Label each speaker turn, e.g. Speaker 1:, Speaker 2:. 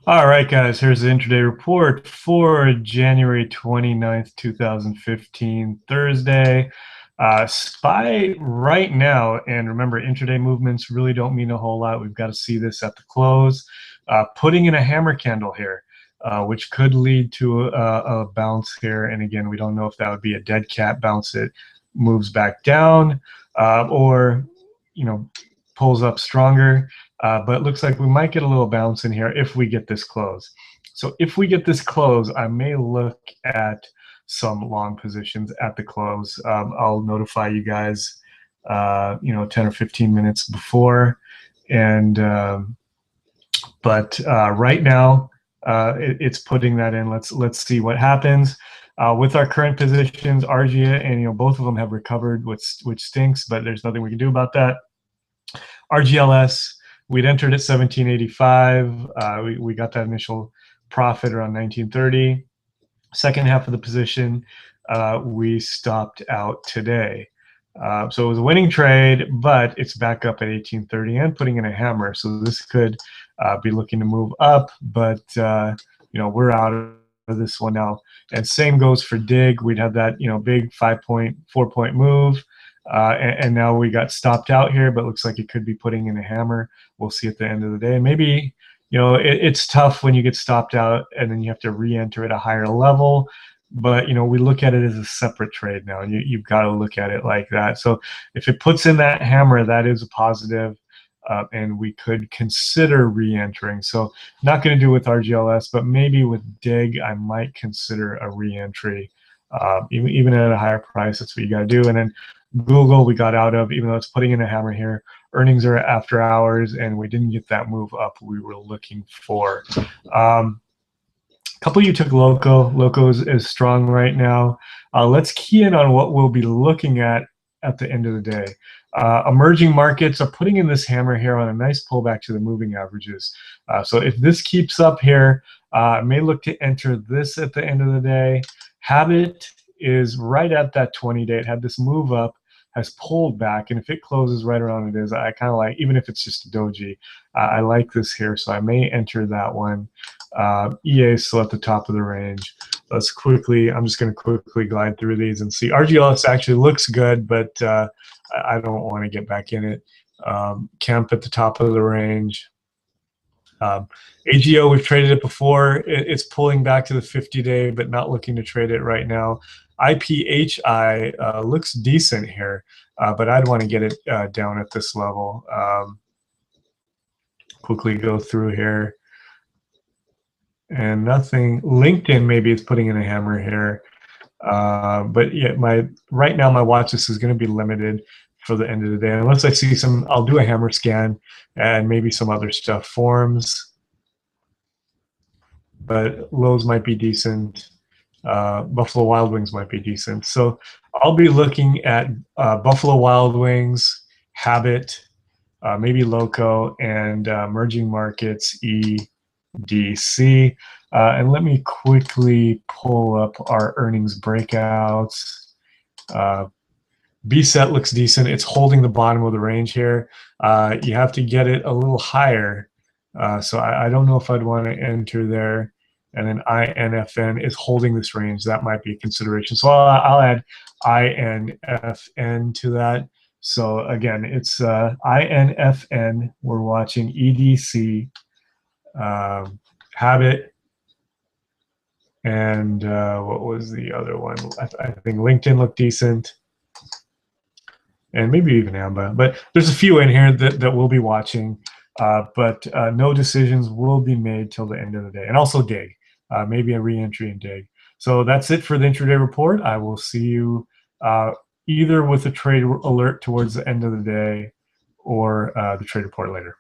Speaker 1: All right, guys, here's the intraday report for January 29th, 2015, Thursday. SPY right now, and remember, intraday movements really don't mean a whole lot. We've got to see this at the close. Putting in a hammer candle here, which could lead to a bounce here. And again, we don't know if that would be a dead cat bounce that moves back down or, pulls up stronger. But it looks like we might get a little bounce in here if we get this close. So if we get this close, I may look at some long positions at the close. I'll notify you guys, 10 or 15 minutes before. And but right now, it's putting that in. Let's see what happens. With our current positions, Argia and both of them have recovered, which stinks, but there's nothing we can do about that. RGLS, we'd entered at 1785. We got that initial profit around 1930. Second half of the position, we stopped out today. So it was a winning trade, but it's back up at 1830 and putting in a hammer. So this could be looking to move up, but we're out of this one now. And same goes for DIG. We'd have that big 5.4 point move. And now we got stopped out here, but looks like it could be putting in a hammer. We'll see at the end of the day. Maybe, it's tough when you get stopped out and then you have to re-enter at a higher level. But, we look at it as a separate trade now, and you've got to look at it like that. So if it puts in that hammer, that is a positive, and we could consider re-entering. So not going to do with RGLS, but maybe with DIG, I might consider a re-entry. Even at a higher price, that's what you got to do. And then Google, we got out of, even though it's putting in a hammer here. Earnings are after hours, and we didn't get that move up we were looking for. A couple of you took Loco. Loco is strong right now. Let's key in on what we'll be looking at the end of the day. Emerging markets are putting in this hammer here on a nice pullback to the moving averages. So if this keeps up here, I may look to enter this at the end of the day. Habit is right at that 20-day. It had this move up, has pulled back, and if it closes right around it is, I kind of like, even if it's just a doji, I like this here, so I may enter that one. EA is still at the top of the range. I'm just going to quickly glide through these and see. RGLS actually looks good, but I don't want to get back in it. Kemp at the top of the range. AGO, we've traded it before. It's pulling back to the 50-day, but not looking to trade it right now. IPHI looks decent here, but I'd want to get it down at this level. Quickly go through here. And nothing. LinkedIn maybe is putting in a hammer here. But yeah, right now my watch list is going to be limited for the end of the day. Unless I see I'll do a hammer scan and maybe some other stuff. Forms. But Lowe's might be decent. Buffalo Wild Wings might be decent. So I'll be looking at Buffalo Wild Wings, Habit, maybe Loco, and emerging markets, EDC. And let me quickly pull up our earnings breakouts. BSET looks decent. It's holding the bottom of the range here. You have to get it a little higher. So I don't know if I'd want to enter there. And then INFN is holding this range. That might be a consideration. So I'll add INFN to that. So again, it's INFN. We're watching EDC, Habit, and what was the other one? I think LinkedIn looked decent. And maybe even AMBA. But there's a few in here that we'll be watching. But no decisions will be made till the end of the day. And also DIG. Maybe a re-entry in DIG. So that's it for the intraday report. I will see you either with a trade alert towards the end of the day or the trade report later.